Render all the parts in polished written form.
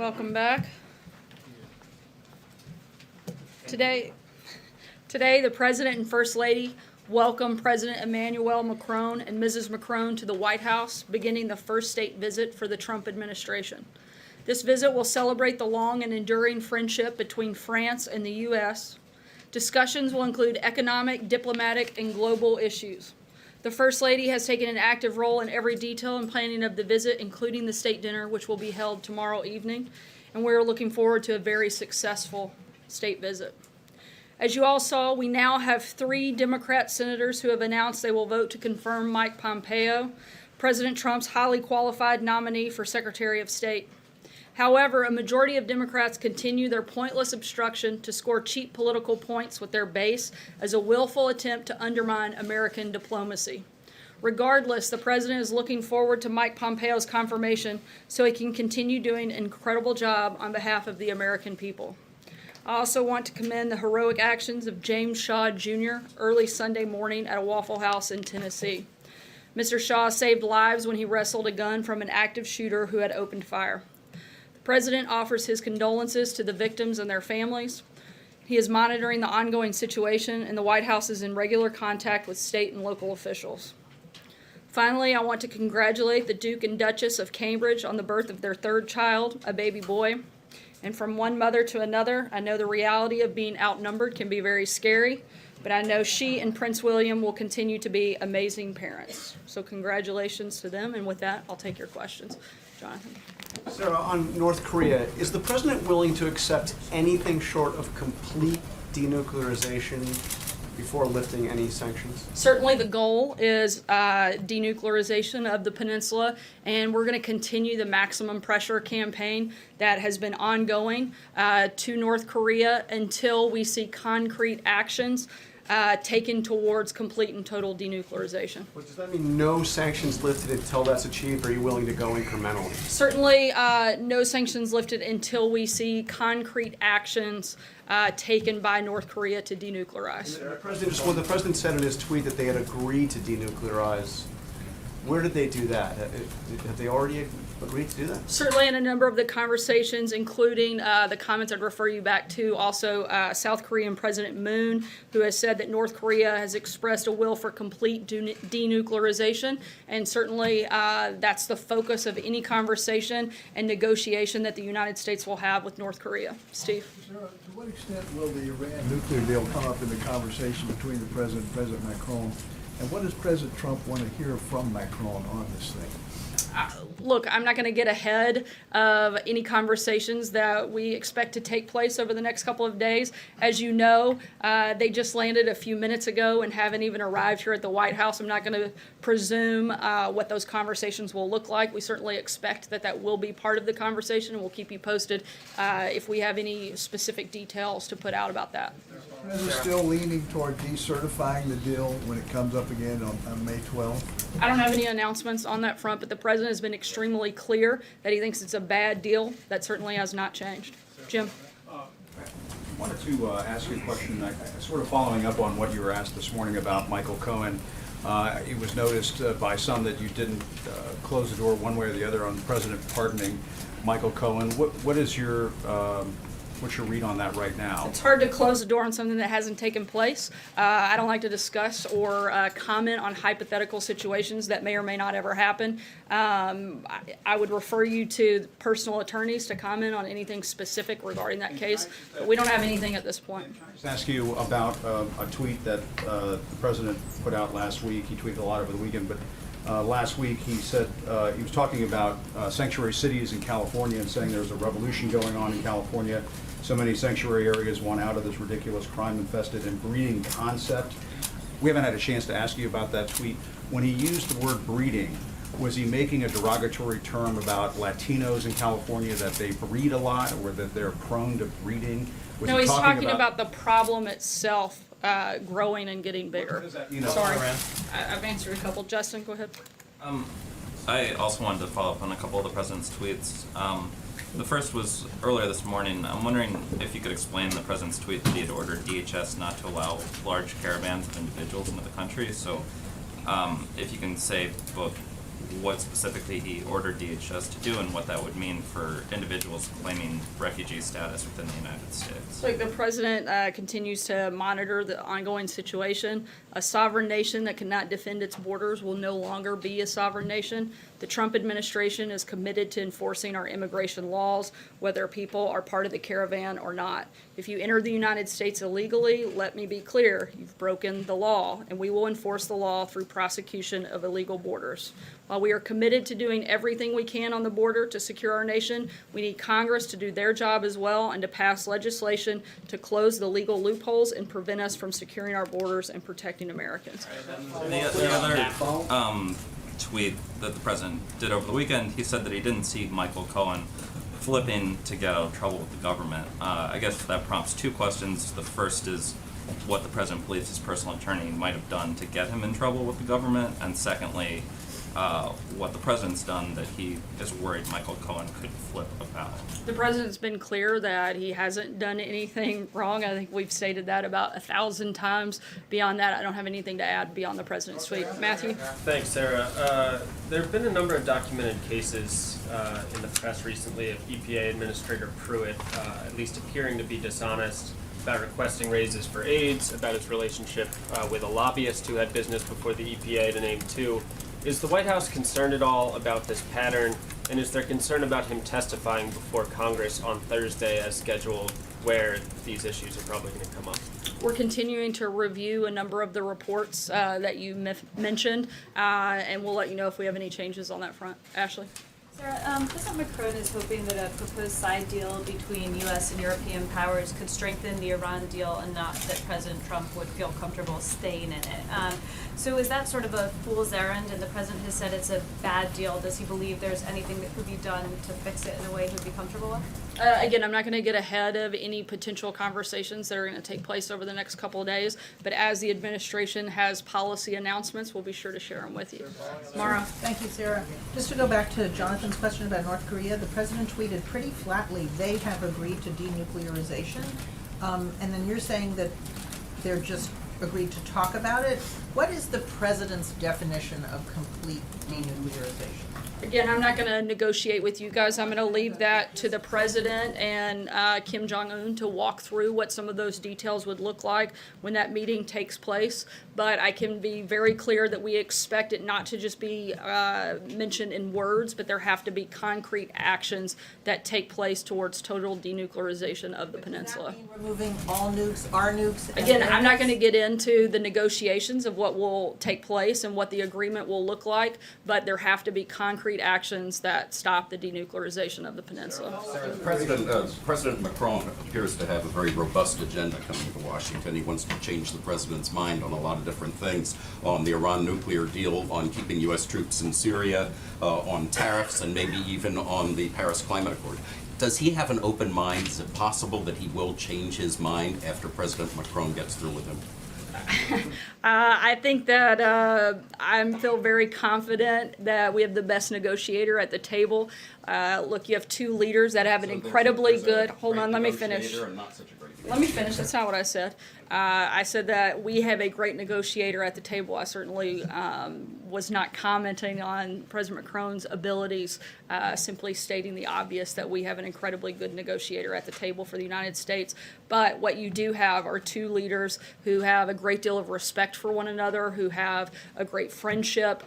Welcome back. Today, the President and First Lady welcome President Emmanuel Macron and Mrs. Macron to the White House, beginning the first state visit for the Trump administration. This visit will celebrate the long and enduring friendship between France and the U.S. Discussions will include economic, diplomatic, and global issues. The First Lady has taken an active role in every detail and planning of the visit, including the state dinner, which will be held tomorrow evening, and we're looking forward to a very successful state visit. As you all saw, we now have 3 Democrat senators who have announced they will vote to confirm Mike Pompeo, President Trump's highly qualified nominee for Secretary of State. However, a majority of Democrats continue their pointless obstruction to score cheap political points with their base as a willful attempt to undermine American diplomacy. Regardless, the president is looking forward to Mike Pompeo's confirmation so he can continue doing an incredible job on behalf of the American people. I also want to commend the heroic actions of James Shaw Jr. early Sunday morning at a Waffle House in Tennessee. Mr. Shaw saved lives when he wrestled a gun from an active shooter who had opened fire. The President offers his condolences to the victims and their families. He is monitoring the ongoing situation, and the White House is in regular contact with state and local officials. Finally, I want to congratulate the Duke and Duchess of Cambridge on the birth of their 3rd child, a baby boy. And from one mother to another, I know the reality of being outnumbered can be very scary, but I know she and Prince William will continue to be amazing parents. So congratulations to them, and with that, I'll take your questions. Jonathan. Sarah, on North Korea, is the president willing to accept anything short of complete denuclearization before lifting any sanctions? Certainly the goal is denuclearization of the peninsula, and we're going to continue the maximum pressure campaign that has been ongoing to North Korea until we see concrete actions taken towards complete and total denuclearization. But does that mean no sanctions lifted until that's achieved, or are you willing to go incrementally? Certainly no sanctions lifted until we see concrete actions taken by North Korea to denuclearize. When the president said in his tweet that they had agreed to denuclearize, where did they do that? Have they already agreed to do that? Certainly in a number of the conversations, including the comments I'd refer you back to, also South Korean President Moon, who has said that North Korea has expressed a will for complete denuclearization, and certainly that's the focus of any conversation and negotiation that the United States will have with North Korea. Steve? Sarah, to what extent will the Iran nuclear deal come up in the conversation between the president and President Macron? And what does President Trump want to hear from Macron on this thing? Look, I'm not going to get ahead of any conversations that we expect to take place over the next couple of days. As you know, they just landed a few minutes ago and haven't even arrived here at the White House. I'm not going to presume what those conversations will look like. We certainly expect that that will be part of the conversation, and we'll keep you posted if we have any specific details to put out about that. Is the president still leaning toward decertifying the deal when it comes up again on May 12th? I don't have any announcements on that front, but the president has been extremely clear that he thinks it's a bad deal. That certainly has not changed. Jim? I wanted to ask you a question, sort of following up on what you were asked this morning about Michael Cohen. It was noticed by some that you didn't close the door one way or the other on the president pardoning Michael Cohen. What is your what's your read on that right now? It's hard to close the door on something that hasn't taken place. I don't like to discuss or comment on hypothetical situations that may or may not ever happen. I would refer you to personal attorneys to comment on anything specific regarding that case, but we don't have anything at this point. I just ask you about a tweet that the president put out last week. He tweeted a lot over the weekend, but last week he said he was talking about sanctuary cities in California and saying there's a revolution going on in California. So many sanctuary areas want out of this ridiculous crime-infested and breeding concept. We haven't had a chance to ask you about that tweet. When he used the word breeding, was he making a derogatory term about Latinos in California, that they breed a lot or that they're prone to breeding? No, he's talking about the problem itself growing and getting bigger. Sorry, I've answered a couple. Justin, go ahead. I also wanted to follow up on a couple of the president's tweets. The first was earlier this morning. I'm wondering if you could explain the president's tweet that he had ordered DHS not to allow large caravans of individuals into the country. So if you can say both what specifically he ordered DHS to do and what that would mean for individuals claiming refugee status within the United States. Look, the president continues to monitor the ongoing situation. A sovereign nation that cannot defend its borders will no longer be a sovereign nation. The Trump administration is committed to enforcing our immigration laws, whether people are part of the caravan or not. If you enter the United States illegally, let me be clear, you've broken the law, and we will enforce the law through prosecution of illegal borders. While we are committed to doing everything we can on the border to secure our nation, we need Congress to do their job as well and to pass legislation to close the legal loopholes and prevent us from securing our borders and protecting Americans. The other tweet that the president did over the weekend, he said that he didn't see Michael Cohen flipping to get out of trouble with the government. I guess that prompts two questions. The first is what the president believes his personal attorney might have done to get him in trouble with the government, and secondly, what the president's done that he is worried Michael Cohen could flip about. The president's been clear that he hasn't done anything wrong. I think we've stated that about 1,000 times. Beyond that, I don't have anything to add beyond the president's tweet. Matthew? Thanks, Sarah. There have been a number of documented cases in the press recently of EPA Administrator Pruitt at least appearing to be dishonest about requesting raises for aides, about his relationship with a lobbyist who had business before the EPA, to name two. Is the White House concerned at all about this pattern, and is there concern about him testifying before Congress on Thursday as scheduled, where these issues are probably going to come up? We're continuing to review a number of the reports that you mentioned, and we'll let you know if we have any changes on that front. Ashley? Sarah, President Macron is hoping that a proposed side deal between U.S. and European powers could strengthen the Iran deal enough that President Trump would feel comfortable staying in it. So is that sort of a fool's errand, and the president has said it's a bad deal? Does he believe there's anything that could be done to fix it in a way he would be comfortable with? Again, I'm not going to get ahead of any potential conversations that are going to take place over the next couple of days, but as the administration has policy announcements, we'll be sure to share them with you. Mara? Thank you, Sarah. Just to go back to Jonathan's question about North Korea, the president tweeted pretty flatly, they have agreed to denuclearization, and then you're saying that they're just agreed to talk about it. What is the president's definition of complete denuclearization? Again, I'm not going to negotiate with you guys. I'm going to leave that to the president and Kim Jong-un to walk through what some of those details would look like when that meeting takes place. But I can be very clear that we expect it not to just be mentioned in words, but there have to be concrete actions that take place towards total denuclearization of the peninsula. Does that mean removing all nukes, our nukes? and Again, their I'm not nukes? going to get into the negotiations of what will take place and what the agreement will look like, but there have to be concrete actions that stop the denuclearization of the peninsula. President Macron appears to have a very robust agenda coming to Washington. He wants to change the president's mind on a lot of different things, on the Iran nuclear deal, on keeping U.S. troops in Syria, on tariffs, and maybe even on the Paris Climate Accord. Does he have an open mind? Is it possible that he will change his mind after President Macron gets through with him? I think that I feel very confident that we have the best negotiator at the table. Look, you have two leaders that have an incredibly good. Hold on, let me finish. Let me finish. That's not what I said. I said that we have a great negotiator at the table. I certainly was not commenting on President Macron's abilities, simply stating the obvious that we have an incredibly good negotiator at the table for the United States. But what you do have are two leaders who have a great deal of respect for one another, who have a great friendship,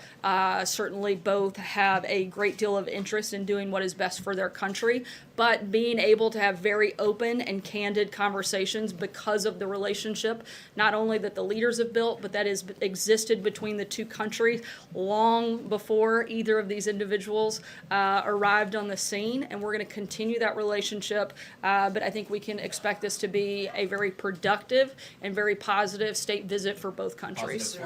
certainly both have a great deal of interest in doing what is best for their country, but being able to have very open and candid conversations because of the relationship, not only that the leaders have built, but that has existed between the two countries long before either of these individuals arrived on the scene. And we're going to continue that relationship, but I think we can expect this to be a very productive and very positive state visit for both countries.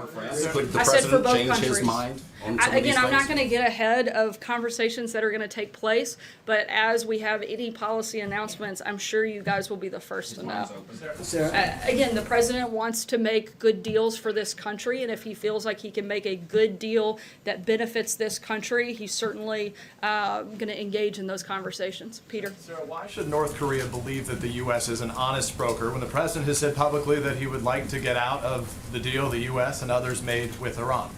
Could the I said for president both change his countries. mind on some of these Again, I'm not things? going to get ahead of conversations that are going to take place, but as we have any policy announcements, I'm sure you guys will be the first to know. Again, the president wants to make good deals for this country, and if he feels like he can make a good deal that benefits this country, he's certainly going to engage in those conversations. Peter? Sarah, why should North Korea believe that the U.S. is an honest broker when the president has said publicly that he would like to get out of the deal the U.S. and others made with Iran?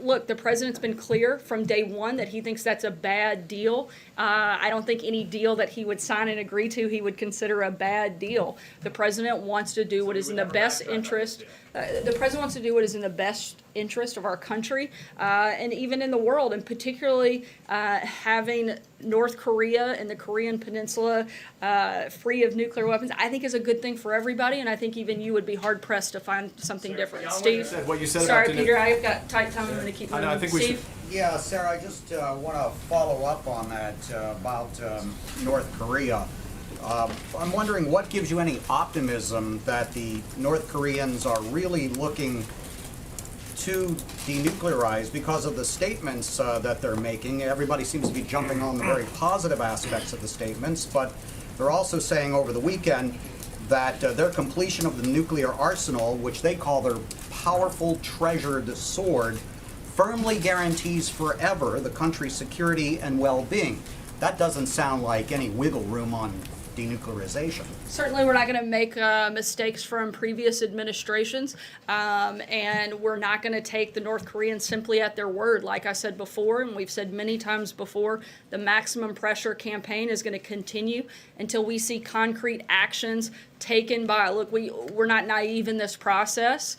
Look, the president's been clear from day one that he thinks that's a bad deal. I don't think any deal that he would sign and agree to, he would consider a bad deal. The president wants to do what is in the best interest. The president wants to do what is in the best interest of our country, and even in the world, and particularly having North Korea and the Korean Peninsula free of nuclear weapons, I think is a good thing for everybody, and I think even you would be hard pressed to find something different. Steve? What you said Sorry, about Peter, I've got tight time, I'm gonna keep I moving. know, I think we should. Steve? Yeah, Sarah, I just want to follow up on that about North Korea. I'm wondering what gives you any optimism that the North Koreans are really looking to denuclearize because of the statements that they're making. Everybody seems to be jumping on the very positive aspects of the statements, but they're also saying over the weekend that their completion of the nuclear arsenal, which they call their powerful treasured sword, firmly guarantees forever the country's security and well-being. That doesn't sound like any wiggle room on denuclearization. Certainly, we're not going to make mistakes from previous administrations, and we're not going to take the North Koreans simply at their word. Like I said before, and we've said many times before, the maximum pressure campaign is going to continue until we see concrete actions taken by, look, we're not naive in this process.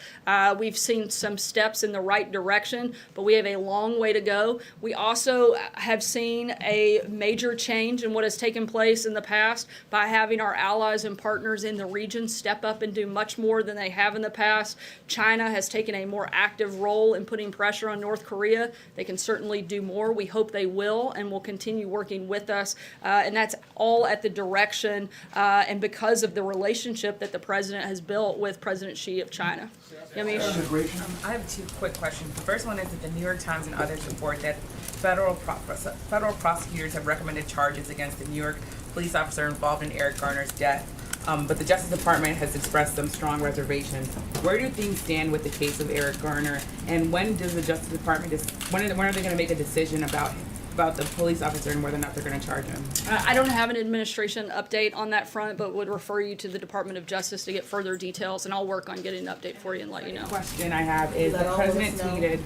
We've seen some steps in the right direction, but we have a long way to go. We also have seen a major change in what has taken place in the past by having our allies and partners in the region step up and do much more than they have in the past. China has taken a more active role in putting pressure on North Korea. They can certainly do more. We hope they will and will continue working with us. And that's all at the direction and because of the relationship that the president has built with President Xi of China. Yamiche? I have two quick questions. The first one is that the New York Times and others report that federal prosecutors have recommended charges against the New York police officer involved in Eric Garner's death. But the Justice Department has expressed some strong reservations. Where do things stand with the case of Eric Garner? And when does the Justice Department, when are they going to make a decision about the police officer and whether or not they're going to charge him? I don't have an administration update on that front, but would refer you to the Department of Justice to get further details, and I'll work on getting an update for you and let you know. The question I have is the president tweeted.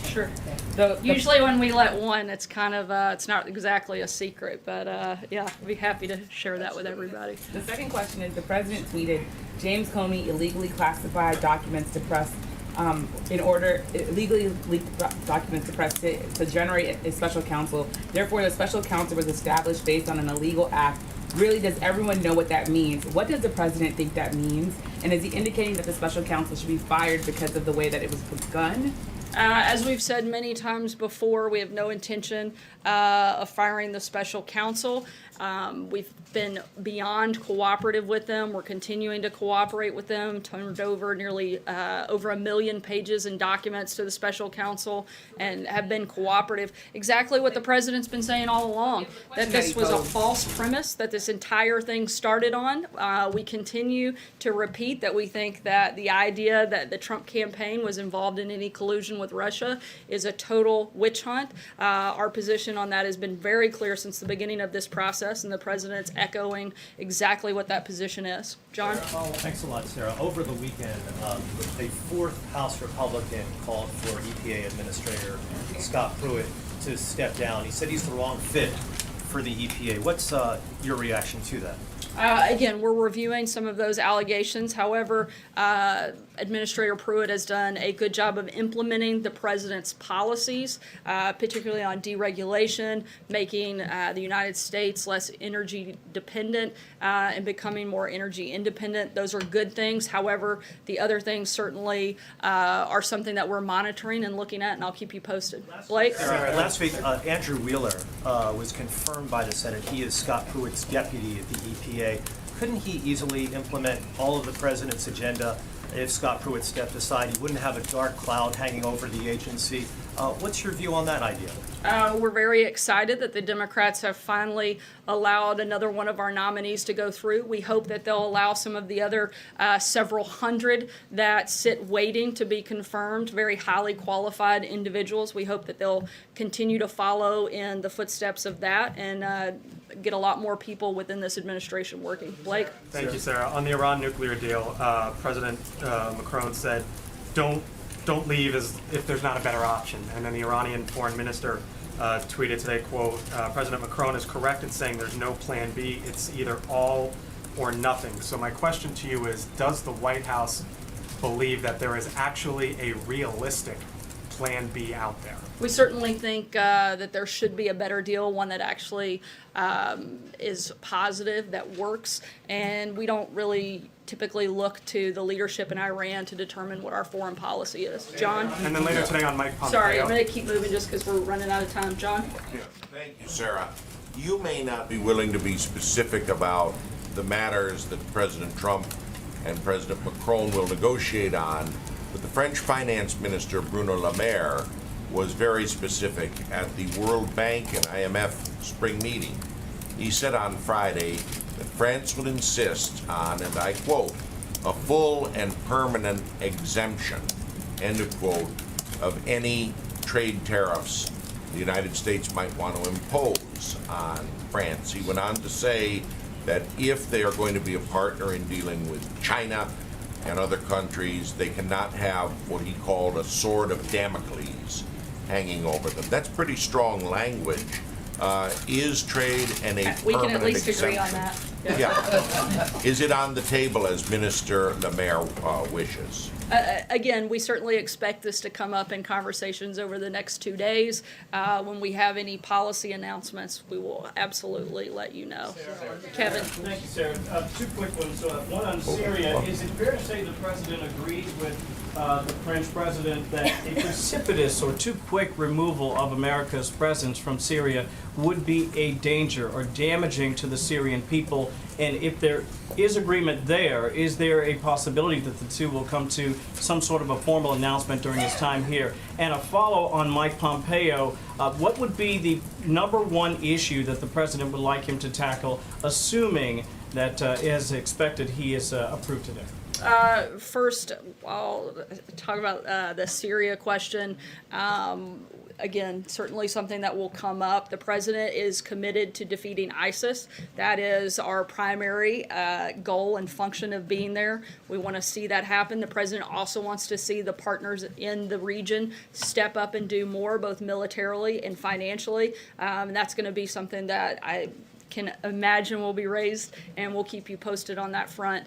Sure. The Usually when we let one, it's kind of, it's not exactly a secret, but yeah, I'd be happy to share that with everybody. The second question is the president tweeted James Comey illegally classified documents to press illegally leaked documents to press to generate a special counsel. Therefore, the special counsel was established based on an illegal act. Really, does everyone know what that means? What does the president think that means? And is he indicating that the special counsel should be fired because of the way that it was begun? As we've said many times before, we have no intention of firing the special counsel. We've been beyond cooperative with them. We're continuing to cooperate with them, turned over nearly over 1 million pages in documents to the special counsel and have been cooperative. Exactly what the president's been saying all along, that this was a false premise that this entire thing started on. We continue to repeat that we think that the idea that the Trump campaign was involved in any collusion with Russia is a total witch hunt. Our position on that has been very clear since the beginning of this process, and the president's echoing exactly what that position is. John? Thanks a lot, Sarah. Over the weekend, a fourth House Republican called for EPA Administrator Scott Pruitt to step down. He said he's the wrong fit for the EPA. What's your reaction to that? Again, we're reviewing some of those allegations. However, Administrator Pruitt has done a good job of implementing the president's policies, particularly on deregulation, making the United States less energy dependent and becoming more energy independent. Those are good things. However, the other things certainly are something that we're monitoring and looking at, and I'll keep you posted. Blake? Last week, Andrew Wheeler was confirmed by the Senate. He is Scott Pruitt's deputy at the EPA. Couldn't he easily implement all of the president's agenda if Scott Pruitt stepped aside? He wouldn't have a dark cloud hanging over the agency. What's your view on that idea? We're very excited that the Democrats have finally allowed another one of our nominees to go through. We hope that they'll allow some of the other several hundred that sit waiting to be confirmed, very highly qualified individuals. We hope that they'll continue to follow in the footsteps of that and get a lot more people within this administration working. Blake? Thank you, Sarah. On the Iran nuclear deal, President Macron said, don't don't leave as if there's not a better option. And then the Iranian foreign minister tweeted today, quote, President Macron is correct in saying there's no plan B. It's either all or nothing. So my question to you is, does the White House believe that there is actually a realistic plan B out there? We certainly think that there should be a better deal, one that actually is positive, that works, and we don't really typically look to the leadership in Iran to determine what our foreign policy is. John? And then later today on Mike Pompeo. Sorry, I'm going to keep moving just because we're running out of time. John? Thank you, Sarah. You may not be willing to be specific about the matters that President Trump and President Macron will negotiate on, but the French finance minister, Bruno Le Maire, was very specific at the World Bank and IMF spring meeting. He said on Friday that France would insist on, and I quote, a full and permanent exemption, end of quote, of any trade tariffs the United States might want to impose on France. He went on to say that if they are going to be a partner in dealing with China and other countries, they cannot have what he called a sword of Damocles hanging over them. That's pretty strong language. Is trade and a We can at permanent least agree on exemption? that. Yeah. Is it on the table as Minister Le Maire wishes? Again, we certainly expect this to come up in conversations over the next 2 days. When we have any policy announcements, we will absolutely let you know. Kevin? Thank you, Sarah. Two quick ones. One on Syria. Is it fair to say the president agrees with the French president that a precipitous or too quick removal of America's presence from Syria would be a danger or damaging to the Syrian people? And if there is agreement there, is there a possibility that the two will come to some sort of a formal announcement during his time here? And a follow on Mike Pompeo, what would be the number one issue that the president would like him to tackle, assuming that, as expected, he is approved today? First, I'll talk about the Syria question. Again, certainly something that will come up. The president is committed to defeating ISIS. That is our primary goal and function of being there. We want to see that happen. The president also wants to see the partners in the region step up and do more, both militarily and financially. And that's going to be something that I can imagine will be raised, and we'll keep you posted on that front.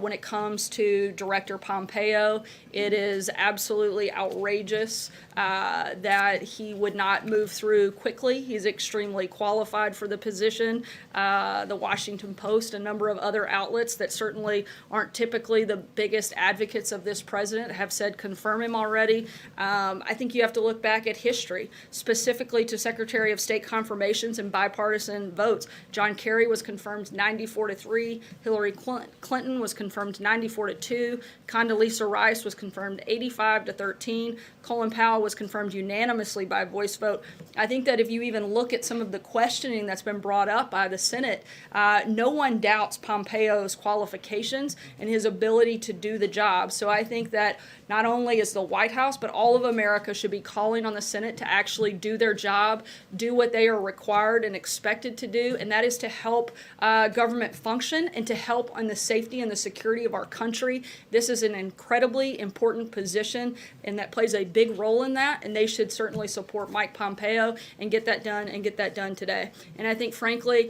When it comes to Director Pompeo, it is absolutely outrageous that he would not move through quickly. He's extremely qualified for the position. The Washington Post, a number of other outlets that certainly aren't typically the biggest advocates of this president, have said confirm him already. I think you have to look back at history, specifically to Secretary of State confirmations and bipartisan votes. John Kerry was confirmed 94-3. Hillary Clinton was confirmed 94-2. Condoleezza Rice was confirmed 85-13. Colin Powell was confirmed unanimously by voice vote. I think that if you even look at some of the questioning that's been brought up by the Senate, no one doubts Pompeo's qualifications and his ability to do the job. So I think that not only is the White House, but all of America should be calling on the Senate to actually do their job, do what they are required and expected to do, and that is to help government function and to help on the safety and the security of our country. This is an incredibly important position, and that plays a big role in that, and they should certainly support Mike Pompeo and get that done today. And I think, frankly,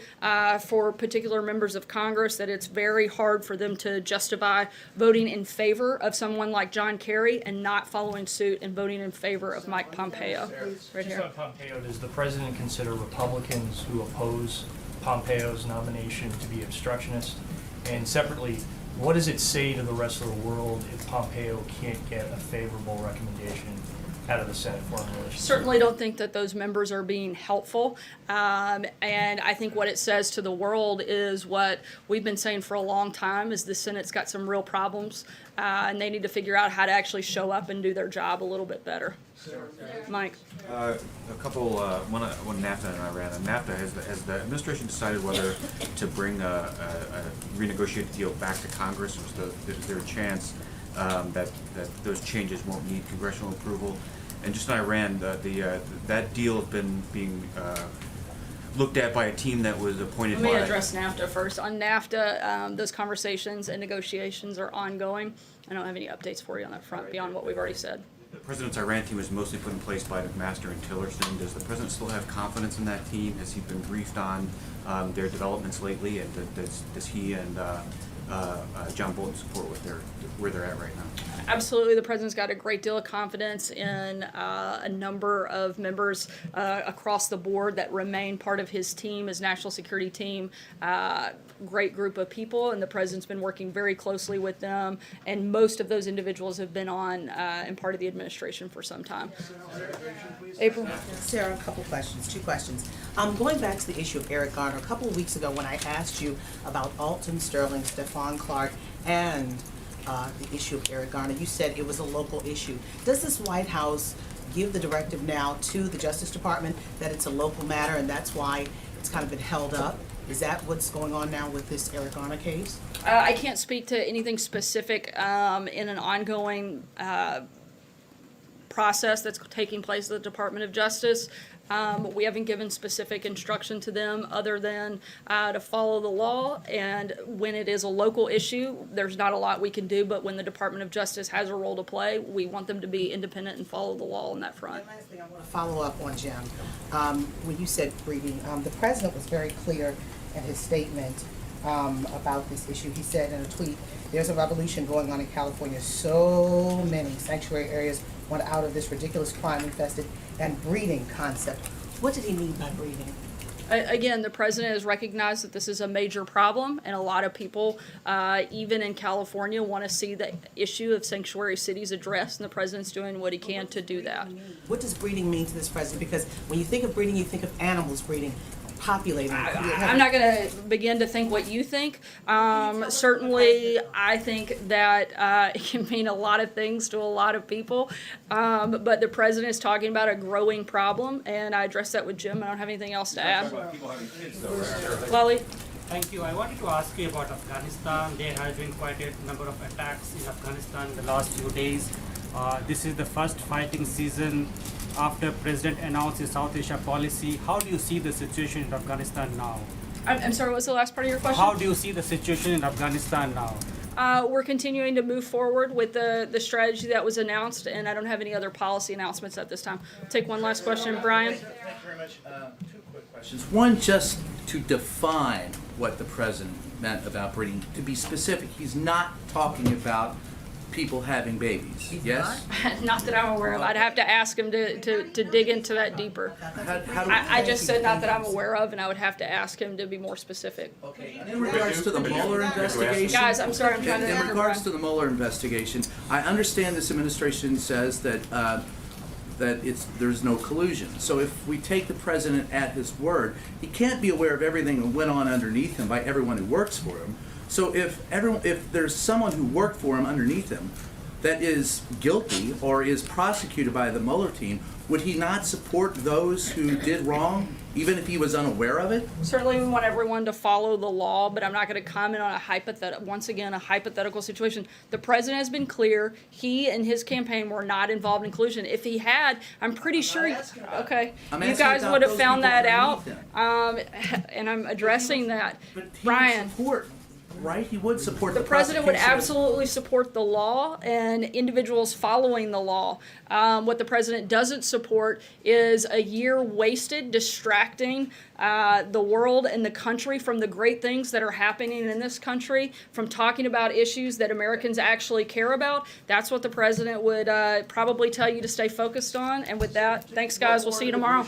for particular members of Congress, that it's very hard for them to justify voting in favor of someone like John Kerry and not following suit and voting in favor of Mike Pompeo. Right here. Just on Pompeo, does the president consider Republicans who oppose Pompeo's nomination to be obstructionist? And separately, what does it say to the rest of the world if Pompeo can't get a favorable recommendation out of the Senate Foreign Relations? Certainly don't think that those members are being helpful. And I think what it says to the world is what we've been saying for a long time, is the Senate's got some real problems, and they need to figure out how to actually show up and do their job a little bit better. Mike. A couple, one NAFTA and Iran. On NAFTA, has the administration decided whether to bring a renegotiated deal back to Congress? Is there a chance that those changes won't need congressional approval? And just on Iran, that deal has been being looked at by a team that was appointed by... Let me address NAFTA first. On NAFTA, those conversations and negotiations are ongoing. I don't have any updates for you on that front beyond what we've already said. President's Iran team was mostly put in place by McMaster and Tillerson. Does the President still have confidence in that team? Has he been briefed on their developments lately? And does he and John Bolton support where they're at right now? Absolutely, the president's got a great deal of confidence in a number of members across the board that remain part of his team, his national security team. Great group of people, and the president's been working very closely with them. And most of those individuals have been on and part of the administration for some time. April? Sarah, a couple questions, 2 questions. Going back to the issue of Eric Garner, a couple of weeks ago when I asked you about Alton Sterling, Stephon Clark, and the issue of Eric Garner, you said it was a local issue. Does this White House give the directive now to the Justice Department that it's a local matter and that's why it's kind of been held up? Is that what's going on now with this Eric Garner case? I can't speak to anything specific in an ongoing process that's taking place at the Department of Justice. We haven't given specific instruction to them other than to follow the law, and when it is a local issue, there's not a lot we can do, but when the Department of Justice has a role to play, we want them to be independent and follow the law on that front. And last thing, I want to follow up on Jim. When you said breeding, the president was very clear in his statement about this issue. He said in a tweet, "There's a revolution going on in California. So many sanctuary areas want out of this ridiculous crime-infested and breeding concept." What did he mean by breeding? Again, the president has recognized that this is a major problem, and a lot of people, even in California, want to see the issue of sanctuary cities addressed, and the president's doing what he can to do that. What does breeding mean to this president? Because when you think of breeding, you think of animals breeding, populating. I'm not going to begin to think what you think. Certainly, I think that it can mean a lot of things to a lot of people, but the president is talking about a growing problem, and I addressed that with Jim. I don't have anything else to add. Lally? Thank you. I wanted to ask you about Afghanistan. There has been quite a number of attacks in Afghanistan in the last few days. This is the first fighting season after President announced his South Asia policy. How do you see the situation in Afghanistan now? I'm sorry, what was the last part of your question? How do you see the situation in Afghanistan now? We're continuing to move forward with the strategy that was announced, and I don't have any other policy announcements at this time. Take one last question, Brian. Thank you very much. 2 quick questions. One, just to define what the president meant about breeding, to be specific, he's not talking about people having babies, yes? Not that I'm aware of. I'd have to ask him to dig into that deeper. I just said not that I'm aware of, and I would have to ask him to be more specific. Okay. In regards to the Mueller investigation, guys, I'm sorry, I'm trying to. In regards to the Mueller investigation, I understand this administration says that there's no collusion. So if we take the president at his word, he can't be aware of everything that went on underneath him by everyone who works for him. So if there's someone who worked for him underneath him that is guilty or is prosecuted by the Mueller team, would he not support those who did wrong, even if he was unaware of it? Certainly we want everyone to follow the law, but I'm not going to comment on a hypothetical situation. The president has been clear. He and his campaign were not involved in collusion. If he had, I'm pretty sure, you guys would have found that out, and I'm addressing that. Brian. Right? He would support the president would absolutely support the law and individuals following the law. What the president doesn't support is a year wasted distracting the world and the country from the great things that are happening in this country, from talking about issues that Americans actually care about. That's what the president would probably tell you to stay focused on. And with that, thanks guys. We'll see you tomorrow.